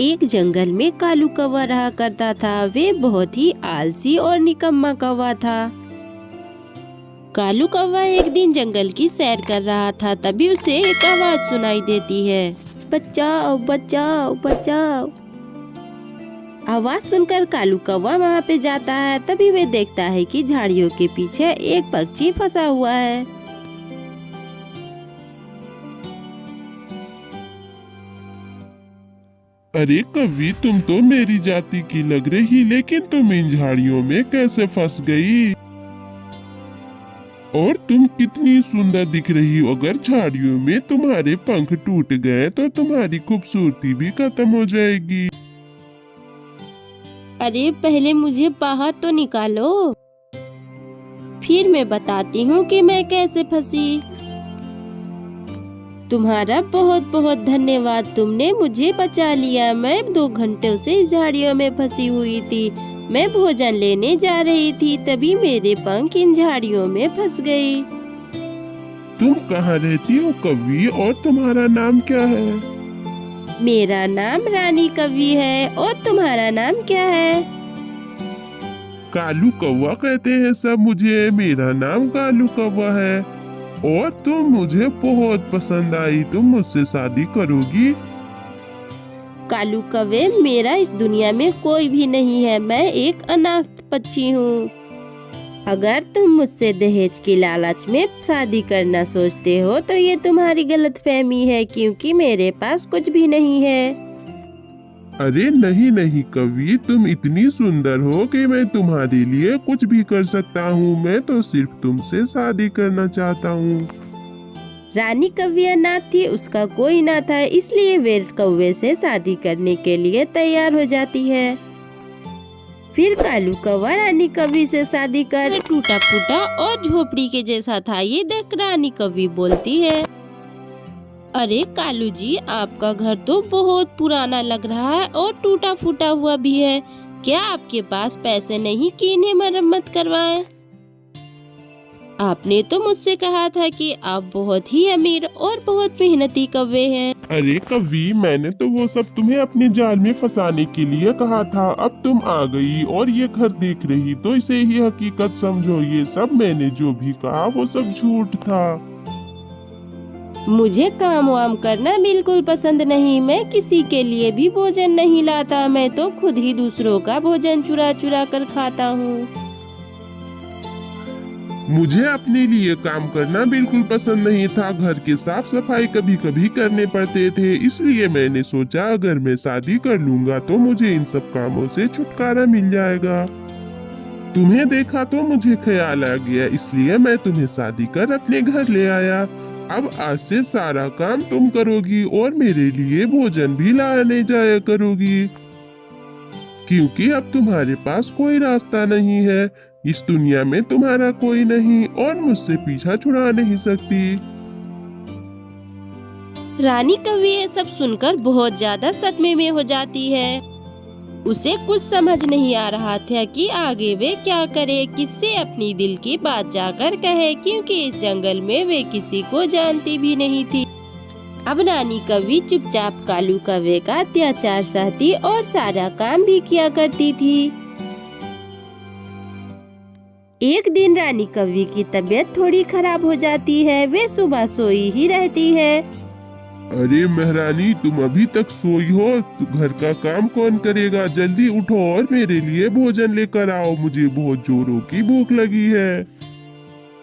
एक जंगल में कालू कौवा रहा करता था। वे बहुत ही आलसी और निकम्मा कौवा था। कालू कौवा एक दिन जंगल की सैर कर रहा था। तभी उसे एक आवाज सुनाई देती है, बचाओ बचाओ बचाओ। आवाज सुनकर कालू कौवा वहाँ पे जाता है। तभी वे देखता है कि झाड़ियों के पीछे एक पक्षी फंसा हुआ है। अरे कवि, तुम तो मेरी जाति की लग रही, लेकिन तुम इन झाड़ियों में कैसे फंस गई? और तुम कितनी सुंदर दिख रही हो। अगर झाड़ियों में तुम्हारे पंख टूट गए तो तुम्हारी खूबसूरती भी खत्म हो जाएगी। अरे पहले मुझे बाहर तो निकालो, फिर मैं बताती हूँ कि मैं कैसे फंसी। तुम्हारा बहुत बहुत धन्यवाद, तुमने मुझे बचा लिया। मैं 2 घंटों से इस झाड़ियों में फंसी हुई थी। मैं भोजन लेने जा रही थी, तभी मेरे पंख इन झाड़ियों में फंस गई। तुम कहाँ रहती हो कवि, और तुम्हारा नाम क्या है? मेरा नाम रानी कवि है, और तुम्हारा नाम क्या है? कालू कौवा कहते हैं सब मुझे। मेरा नाम कालू कौवा है, और तुम मुझे बहुत पसंद आई। तुम मुझसे शादी करोगी? कालू कौवे, मेरा इस दुनिया में कोई भी नहीं है। मैं एक अनाथ पक्षी हूँ। अगर तुम मुझसे दहेज की लालच में शादी करना सोचते हो तो ये तुम्हारी गलतफहमी है, क्योंकि मेरे पास कुछ भी नहीं है। अरे नहीं नहीं कवि, तुम इतनी सुंदर हो कि मैं तुम्हारे लिए कुछ भी कर सकता हूँ। मैं तो सिर्फ तुमसे शादी करना चाहता हूँ। रानी कौवी अनाथ थी, उसका कोई ना था, इसलिए वे कौवे से शादी करने के लिए तैयार हो जाती है। फिर कालू कौवा रानी कौवी से शादी कर टूटा फूटा और झोपड़ी के जैसा था। ये देख रानी कौवी बोलती है, अरे कालू जी, आपका घर तो बहुत पुराना लग रहा है और टूटा फूटा हुआ भी है। क्या आपके पास पैसे नहीं कि इन्हें मरम्मत करवाएं? आपने तो मुझसे कहा था कि आप बहुत ही अमीर और बहुत मेहनती कौवे हैं। अरे कवि, मैंने तो वो सब तुम्हें अपने जाल में फंसाने के लिए कहा था। अब तुम आ गई और ये घर देख रही, तो इसे ही हकीकत समझो। ये सब मैंने जो भी कहा वो सब झूठ था। मुझे काम वाम करना बिल्कुल पसंद नहीं। मैं किसी के लिए भी भोजन नहीं लाता। मैं तो खुद ही दूसरों का भोजन चुरा चुरा कर खाता हूँ। मुझे अपने लिए काम करना बिल्कुल पसंद नहीं था। घर की साफ सफाई कभी कभी करने पड़ते थे, इसलिए मैंने सोचा अगर मैं शादी कर लूंगा तो मुझे इन सब कामों से छुटकारा मिल जाएगा। तुम्हें देखा तो मुझे ख्याल आ गया, इसलिए मैं तुम्हें शादी कर अपने घर ले आया। अब आज से सारा काम तुम करोगी और मेरे लिए भोजन भी लाने जाया करोगी, क्योंकि अब तुम्हारे पास कोई रास्ता नहीं है। इस दुनिया में तुम्हारा कोई नहीं और मुझसे पीछा छुड़ा नहीं सकती। रानी कौवी ये सब सुनकर बहुत ज्यादा सदमे में हो जाती है। उसे कुछ समझ नहीं आ रहा था कि आगे वे क्या करे, किससे अपनी दिल की बात जाकर कहे, क्योंकि इस जंगल में वे किसी को जानती भी नहीं थी। अब रानी कौवी चुपचाप कालू कौवे का अत्याचार सहती और सारा काम भी किया करती थी। एक दिन रानी कौवी की तबीयत थोड़ी खराब हो जाती है। वे सुबह सोई ही रहती है। अरे महारानी, तुम अभी तक सोई हो? घर का काम कौन करेगा? जल्दी उठो और मेरे लिए भोजन लेकर आओ। मुझे बहुत जोरों की भूख लगी है।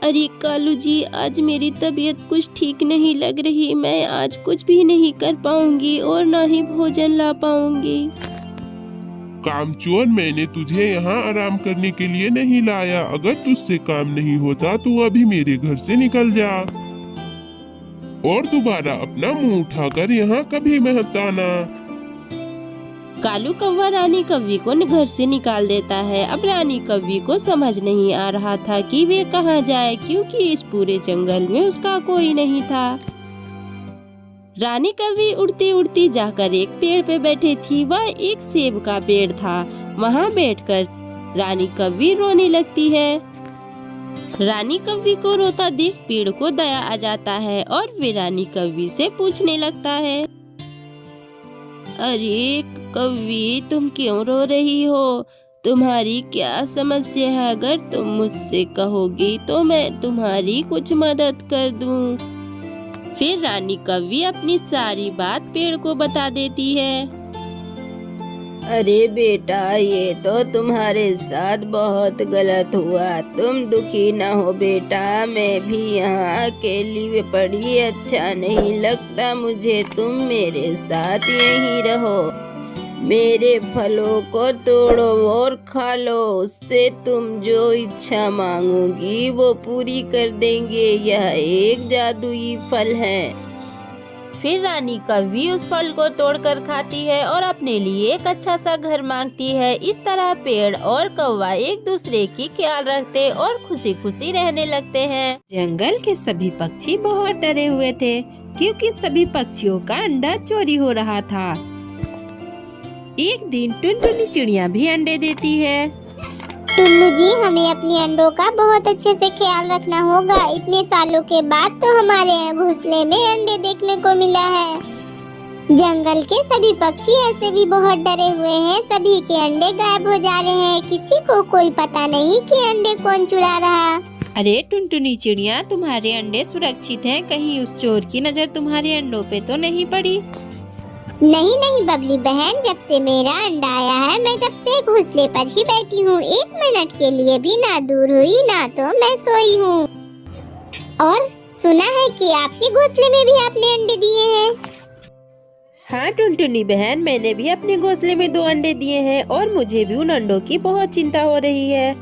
अरे कालू जी, आज मेरी तबीयत कुछ ठीक नहीं लग रही। मैं आज कुछ भी नहीं कर पाऊंगी और ना ही भोजन ला पाऊंगी। कामचोर, मैंने तुझे यहाँ आराम करने के लिए नहीं लाया। अगर तुझसे काम नहीं होता तो अभी मेरे घर से निकल जा और दोबारा अपना मुंह उठाकर यहाँ कभी मत आना। कालू कौवा रानी कौवी को घर से निकाल देता है। अब रानी कौवी को समझ नहीं आ रहा था कि वे कहाँ जाए, क्योंकि इस पूरे जंगल में उसका कोई नहीं था। रानी कौवी उड़ती उड़ती जाकर एक पेड़ पे बैठी थी। वह एक सेब का पेड़ था। वहाँ बैठकर रानी कौवी रोने लगती है। रानी कौवी को रोता देख पेड़ को दया आ जाता है और वे रानी कौवी से पूछने लगता है, अरे कौवी, तुम क्यों रो रही हो? तुम्हारी क्या समस्या है? अगर तुम मुझसे कहोगी तो मैं तुम्हारी कुछ मदद कर दूं। फिर रानी कौवी अपनी सारी बात पेड़ को बता देती है। अरे बेटा, ये तो तुम्हारे साथ बहुत गलत हुआ। तुम दुखी ना हो बेटा, मैं भी यहाँ अकेली पड़ी अच्छा नहीं लगता मुझे। तुम मेरे साथ यहीं रहो, मेरे फलों को तोड़ो और खा लो। उससे तुम जो इच्छा मांगोगी वो पूरी कर देंगे। यह एक जादुई फल है। फिर रानी कौवी उस फल को तोड़कर खाती है और अपने लिए एक अच्छा सा घर मांगती है। इस तरह पेड़ और कौवा एक दूसरे की ख्याल रखते और खुशी खुशी रहने लगते हैं। जंगल के सभी पक्षी बहुत डरे हुए थे क्योंकि सभी पक्षियों का अंडा चोरी हो रहा था। एक दिन टुनटुनी चिड़िया भी अंडे देती है। टुल्लू जी, हमें अपने अंडों का बहुत अच्छे से ख्याल रखना होगा। इतने सालों के बाद तो हमारे घोंसले में अंडे देखने को मिला है। जंगल के सभी पक्षी ऐसे भी बहुत डरे हुए हैं। सभी के अंडे गायब हो जा रहे हैं। किसी को कोई पता नहीं कि अंडे कौन चुरा रहा। अरे टुनटुनी चिड़िया, तुम्हारे अंडे सुरक्षित हैं। कहीं उस चोर की नजर तुम्हारे अंडों पे तो नहीं पड़ी? नहीं नहीं बबली बहन, जब से मेरा अंडा आया है मैं जब से घोंसले पर ही बैठी हूँ। 1 मिनट के लिए भी ना दूर हुई ना तो मैं सोई हूँ। और सुना है कि आपके घोंसले में भी आपने अंडे दिए हैं। हाँ टुनटुनी बहन, मैंने भी अपने घोंसले में 2 अंडे दिए हैं और मुझे भी उन अंडों की बहुत चिंता हो रही है।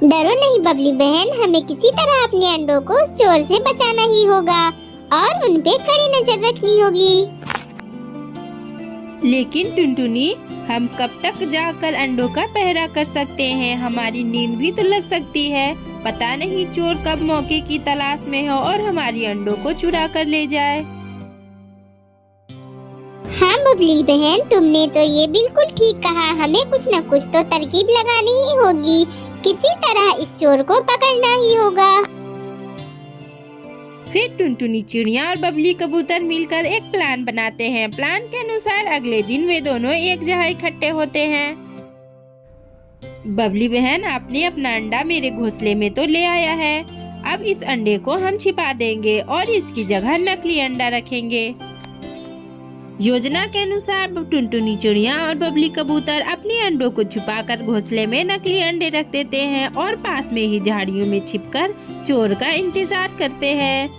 डरो नहीं बबली बहन, हमें किसी तरह अपने अंडों को उस चोर से बचाना ही होगा और उन पे कड़ी नजर रखनी होगी। लेकिन टुनटुनी, हम कब तक जाकर अंडों का पहरा कर सकते हैं? हमारी नींद भी तो लग सकती है। पता नहीं चोर कब मौके की तलाश में हो और हमारी अंडों को चुरा कर ले जाए। हाँ बबली बहन, तुमने तो ये बिल्कुल ठीक कहा। हमें कुछ न कुछ तो तरकीब लगानी ही होगी। किसी तरह इस चोर को पकड़ना ही होगा। फिर टुनटुनी चिड़िया और बबली कबूतर मिलकर एक प्लान बनाते हैं। प्लान के अनुसार अगले दिन वे दोनों एक जगह इकट्ठे होते हैं। बबली बहन, आपने अपना अंडा मेरे घोंसले में तो ले आया है। अब इस अंडे को हम छिपा देंगे और इसकी जगह नकली अंडा रखेंगे। योजना के अनुसार टुनटुनी चिड़िया और बबली कबूतर अपने अंडों को छुपाकर घोंसले में नकली अंडे रख देते हैं और पास में ही झाड़ियों में छिपकर चोर का इंतजार करते हैं।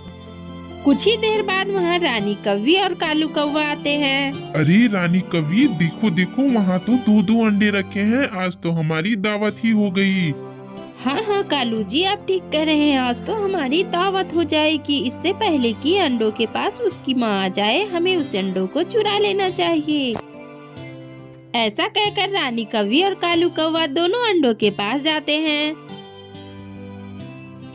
कुछ ही देर बाद वहाँ रानी कौवी और कालू कौवा आते हैं। अरे रानी कौवी, देखो देखो, वहाँ तो 2-2 अंडे रखे हैं। आज तो हमारी दावत ही हो गई। हाँ हाँ कालू जी, आप ठीक कह रहे हैं। आज तो हमारी दावत हो जाएगी। इससे पहले कि अंडों के पास उसकी माँ आ जाए, हमें उस अंडों को चुरा लेना चाहिए। ऐसा कहकर रानी कौवी और कालू कौवा दोनों अंडों के पास जाते हैं।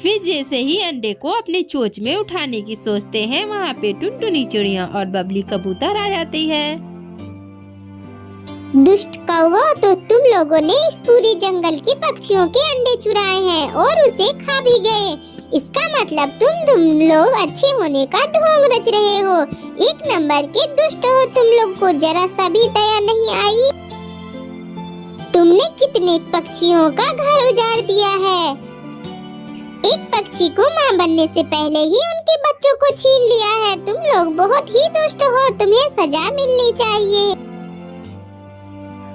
फिर जैसे ही अंडे को अपने चोंच में उठाने की सोचते हैं, वहाँ पे टुनटुनी चिड़िया और बबली कबूतर आ जाती है। दुष्ट कौवा, तो तुम लोगों ने इस पूरे जंगल के पक्षियों के अंडे चुराए हैं और उसे खा भी गए। इसका मतलब तुम लोग अच्छे होने का ढोंग रच रहे हो। 1 नंबर के दुष्ट हो तुम लोग को जरा सा भी दया नहीं आई। तुमने कितने पक्षियों का घर उजाड़ दिया है। एक पक्षी को मां बनने से पहले ही उनके बच्चों को छीन लिया है। तुम लोग बहुत ही दुष्ट हो, तुम्हें सजा मिलनी चाहिए।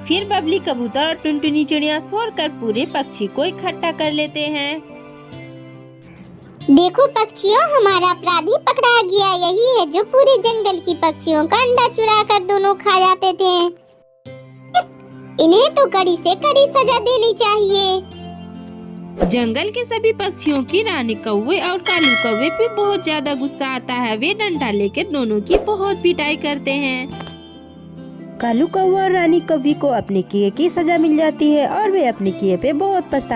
फिर बबली कबूतर और टुनटुनी चिड़िया सोच कर पूरे पक्षी को इकट्ठा कर लेते हैं। देखो पक्षियों, हमारा अपराधी पकड़ा गया। यही है जो पूरे जंगल की पक्षियों का अंडा चुरा कर दोनों खा जाते थे। इन्हें तो कड़ी से कड़ी सजा देनी चाहिए। जंगल के सभी पक्षियों की रानी कौवे और कालू कौवे पे बहुत ज्यादा गुस्सा आता है। वे डंडा लेकर दोनों की बहुत पिटाई करते हैं। कालू कौवा और रानी कौवी को अपने किए की सजा मिल जाती है और वे अपने किए पे बहुत पछताते हैं।